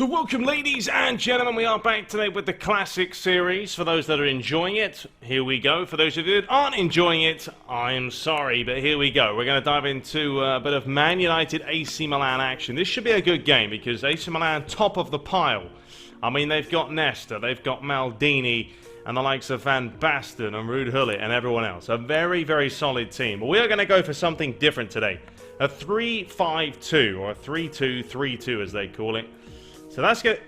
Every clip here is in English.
So welcome, ladies and gentlemen, we are back today with the Classic Series. For those that are enjoying it, here we go. For those of you that aren't enjoying it, I'm sorry, but here we go. We're going to dive into a bit of Man United AC Milan action. This should be a good game because AC Milan top of the pile. I mean, they've got Nesta, they've got Maldini, and the likes of Van Basten and Ruud Gullit and everyone else. A very, very solid team. But we are going to go for something different today. A 3-5-2, or a 3-2-3-2 as they call it. So that's good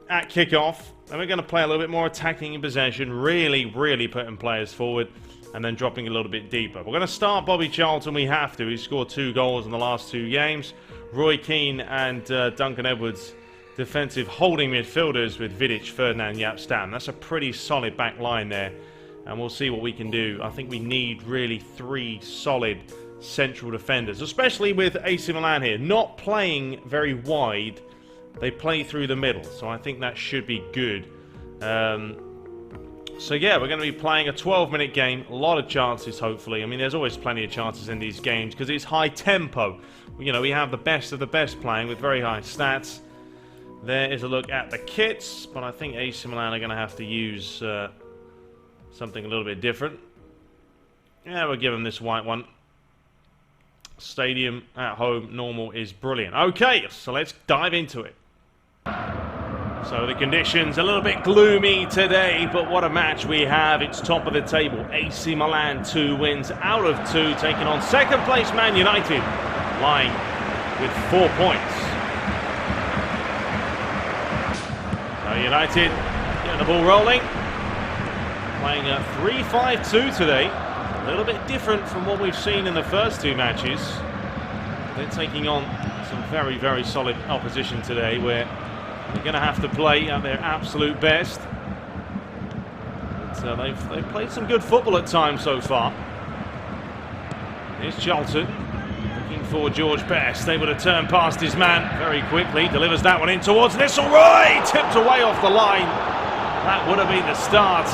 at kick-off. Then we're going to play a little bit more attacking in possession. Really, really putting players forward. And then dropping a little bit deeper. We're going to start Bobby Charlton. We have to. He's scored 2 goals in the last 2 games. Roy Keane and Duncan Edwards, defensive holding midfielders with Vidic, Ferdinand, Jaap Stam. That's a pretty solid back line there. And we'll see what we can do. I think we need really 3 solid central defenders. Especially with AC Milan here. Not playing very wide. They play through the middle, so I think that should be good. So yeah, we're going to be playing a 12-minute game. A lot of chances, hopefully. I mean, there's always plenty of chances in these games because it's high tempo. You know, we have the best of the best playing with very high stats. There is a look at the kits, but I think AC Milan are going to have to use something a little bit different. Yeah, we'll give them this white one. Stadium at home normal is brilliant. Okay, so let's dive into it. So the conditions a little bit gloomy today, but what a match we have. It's top of the table. AC Milan 2 wins out of 2, taking on second place Man United, lying with 4 points. So United getting the ball rolling, playing a 3-5-2 today. A little bit different from what we've seen in the first 2 matches. They're taking on some very, very solid opposition today where they're going to have to play at their absolute best. But, they've played some good football at times so far. Here's Charlton looking for George Best, able to turn past his man very quickly. Delivers that one in towards Nistelrooy, tipped away off the line. That would have been the start.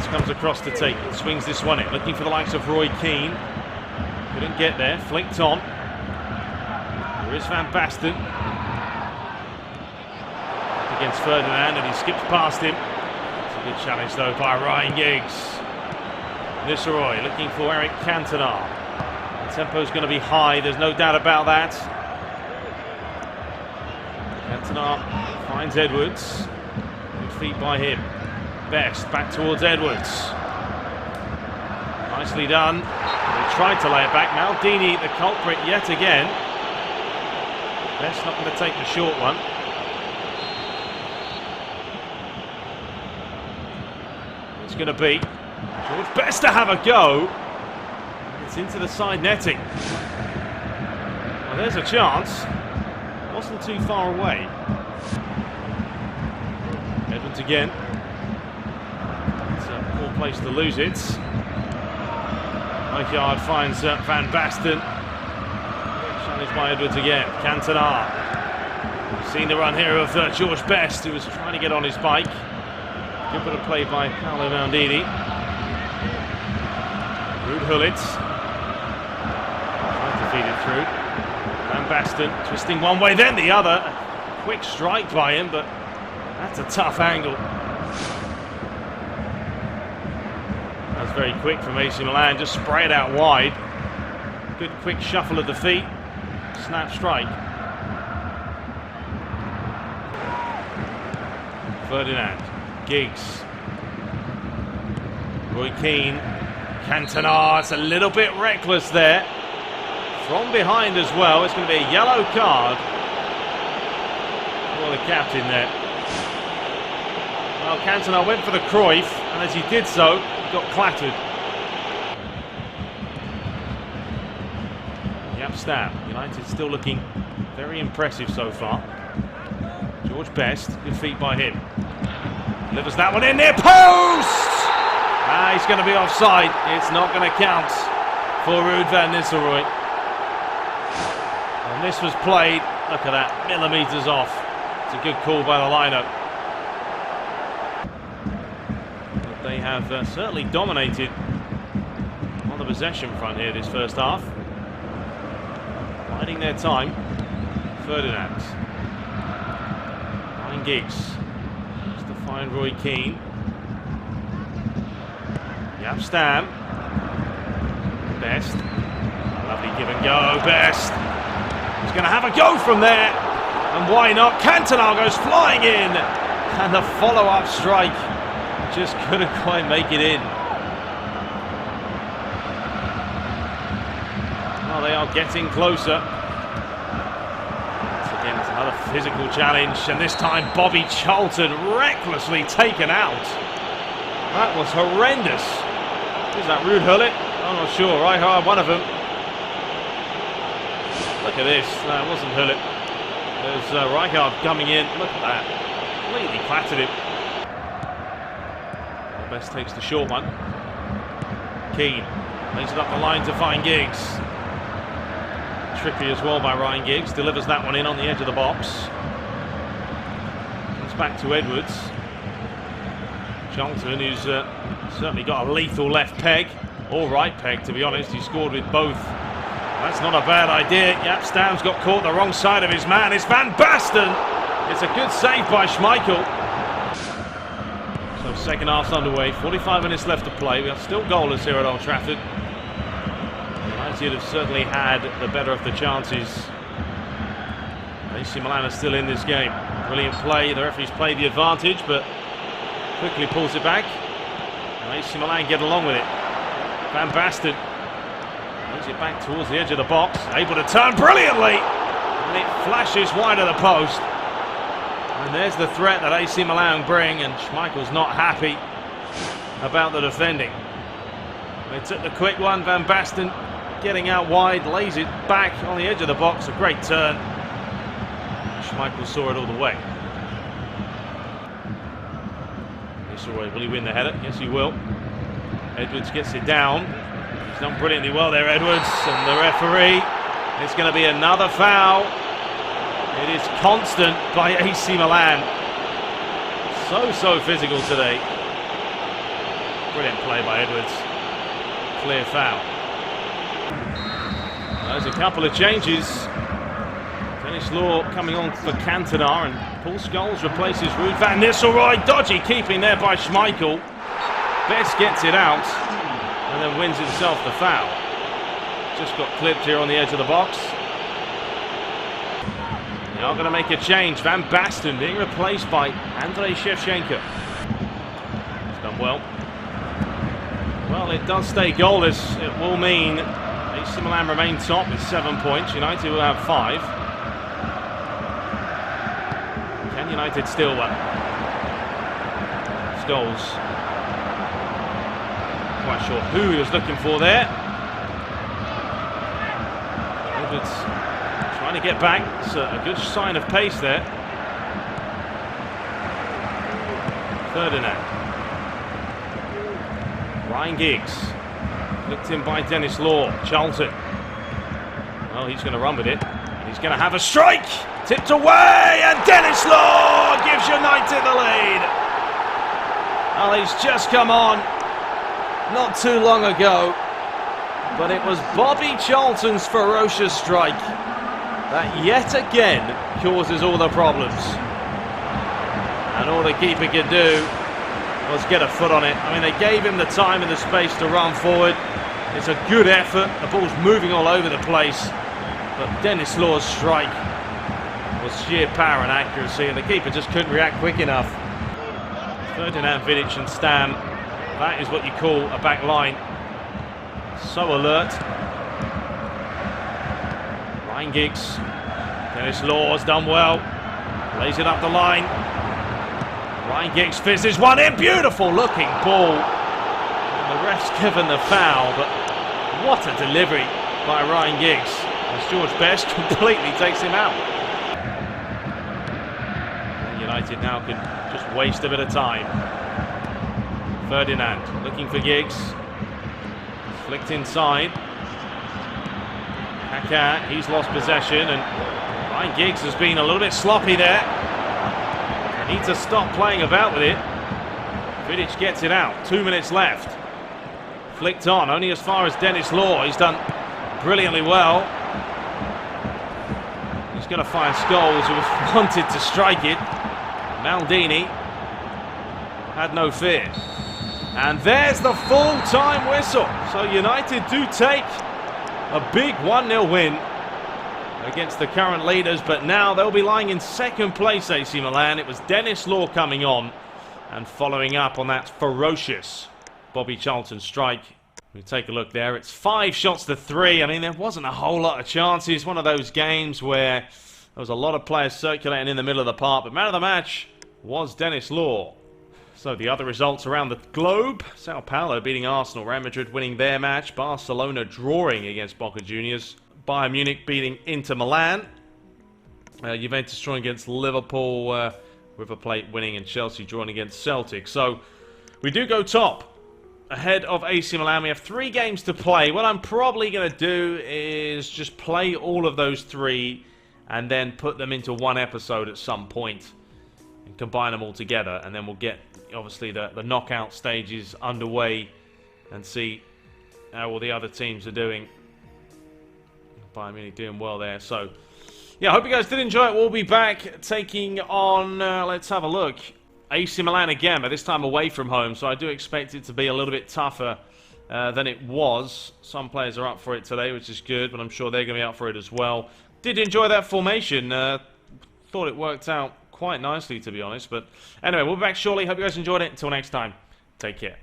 Comes across to take it, swings this one in, looking for the likes of Roy Keane. Couldn't get there, flicked on. There is Van Basten. Against Ferdinand, and he skips past him. It's a good challenge though by Ryan Giggs. Nistelrooy looking for Eric Cantona. The tempo's going to be high, there's no doubt about that. Cantona finds Edwards. Good feet by him. Best back towards Edwards. Nicely done. They tried to lay it back. Maldini, the culprit yet again. Best not going to take the short one. It's going to be George Best to have a go. It's into the side netting. Well, there's a chance. Wasn't too far away. Edwards again. Poor place to lose it. Yard finds Van Basten. Challenged by Edwards again. Cantona. Seen the run here of George Best, who was trying to get on his bike. Good bit of play by Paolo Maldini. Ruud Gullit. Trying to feed it through. Van Basten twisting one way, then the other. A quick strike by him, but that's a tough angle. That's very quick from AC Milan, just spray it out wide. Good quick shuffle of the feet. Snap strike. Ferdinand. Giggs. Roy Keane. Cantona. It's a little bit reckless there. From behind as well. It's going to be a yellow card for the captain there. Well, Cantona went for the Cruyff, and as he did so, he got clattered. Jaap Stam. United still looking very impressive so far. George Best, good feet by him. Delivers that one in near post! He's going to be offside. It's not going to count for Ruud van Nistelrooy. And this was played, look at that, millimetres off. It's a good call by the lineup. But they have certainly dominated on the possession front here this first half. Biding their time. Ferdinand. Giggs. Just to find Roy Keane. Yap Stam. Best. Lovely give and go. Best. He's going to have a go from there. And why not? Cantona goes flying in. And the follow-up strike just couldn't quite make it in. Well, they are getting closer. Once again, it's another physical challenge. And this time, Bobby Charlton recklessly taken out. That was horrendous. Is that Ruud Gullit? I'm not sure. Rijkaard, one of them. Look at this. No, it wasn't Gullit. There's Rijkaard coming in. Look at that. Completely clattered him. Best takes the short one. Keane lays it up the line to find Giggs. Tricky as well by Ryan Giggs. Delivers that one in on the edge of the box. Comes back to Edwards. Charlton, who's certainly got a lethal left peg. Or right peg, to be honest. He scored with both. That's not a bad idea. Yap Stam's got caught the wrong side of his man. It's Van Basten. It's a good save by Schmeichel. So second half's underway. 45 minutes left to play. We are still goalless here at Old Trafford. United have certainly had the better of the chances. AC Milan are still in this game. Brilliant play. The referee's played the advantage, but quickly pulls it back. And AC Milan get along with it. Van Basten moves it back towards the edge of the box. Able to turn brilliantly. And it flashes wide of the post. And there's the threat that AC Milan bring, and Schmeichel's not happy about the defending. They took the quick one. Van Basten getting out wide, lays it back on the edge of the box. A great turn. Schmeichel saw it all the way. Will he win the header? Yes, he will. Edwards gets it down. He's done brilliantly well there, Edwards. And the referee, it's going to be another foul. It is constant by AC Milan. So physical today. Brilliant play by Edwards. Clear foul. There's a couple of changes. Dennis Law coming on for Cantona, and Paul Scholes replaces Ruud van Nistelrooy. Dodgy keeping there by Schmeichel. Best gets it out and then wins himself the foul. Just got clipped here on the edge of the box. They are going to make a change. Van Basten being replaced by Andrei Shevchenko. He's done well. Well, it does stay goalless. It will mean AC Milan remain top with 7 points. United will have 5. Can United steal one? Scholes. Quite sure who he was looking for there. Edwards trying to get back. It's a good sign of pace there. Ferdinand. Ryan Giggs. Flicked in by Dennis Law. Charlton. Well, he's going to run with it. He's going to have a strike. Tipped away, and Dennis Law gives United the lead. Well, he's just come on not too long ago, but it was Bobby Charlton's ferocious strike that yet again causes all the problems. And all the keeper could do was get a foot on it. I mean, they gave him the time and the space to run forward. It's a good effort. The ball's moving all over the place. But Dennis Law's strike was sheer power and accuracy, and the keeper just couldn't react quick enough. Ferdinand, Vidic and Stam. That is what you call a back line. So alert. Ryan Giggs. Dennis Law's done well. Lays it up the line. Ryan Giggs fizzes one in. Beautiful looking ball. And the ref's given the foul, but what a delivery by Ryan Giggs. As George Best completely takes him out. And United now can just waste a bit of time. Ferdinand looking for Giggs. Flicked inside. Kaká, he's lost possession, and Ryan Giggs has been a little bit sloppy there. They need to stop playing about with it. Vidic gets it out. 2 minutes left. Flicked on, only as far as Dennis Law. He's done brilliantly well. He's going to find Scholes, who wanted to strike it. Maldini had no fear. And there's the full-time whistle. So United do take a big 1-0 win against the current leaders, but now they'll be lying in second place, AC Milan. It was Denis Law coming on and following up on that ferocious Bobby Charlton strike. We take a look there. It's 5 shots to 3. I mean, there wasn't a whole lot of chances. One of those games where there was a lot of players circulating in the middle of the park, but man of the match was Denis Law. So the other results around the globe: Sao Paulo beating Arsenal, Real Madrid winning their match, Barcelona drawing against Boca Juniors, Bayern Munich beating Inter Milan, Juventus drawing against Liverpool, River Plate winning, and Chelsea drawing against Celtic. So we do go top ahead of AC Milan. We have 3 games to play. What I'm probably going to do is just play all of those 3 and then put them into one episode at some point and combine them all together, and then we'll get obviously the knockout stages underway and see how all the other teams are doing. Bayern Munich doing well there. So yeah, I hope you guys did enjoy it. We'll be back taking on, let's have a look, AC Milan again, but this time away from home. So I do expect it to be a little bit tougher than it was. Some players are up for it today, which is good, but I'm sure they're going to be up for it as well. Did enjoy that formation. Thought it worked out quite nicely, to be honest. But anyway, we'll be back shortly. Hope you guys enjoyed it. Until next time, take care.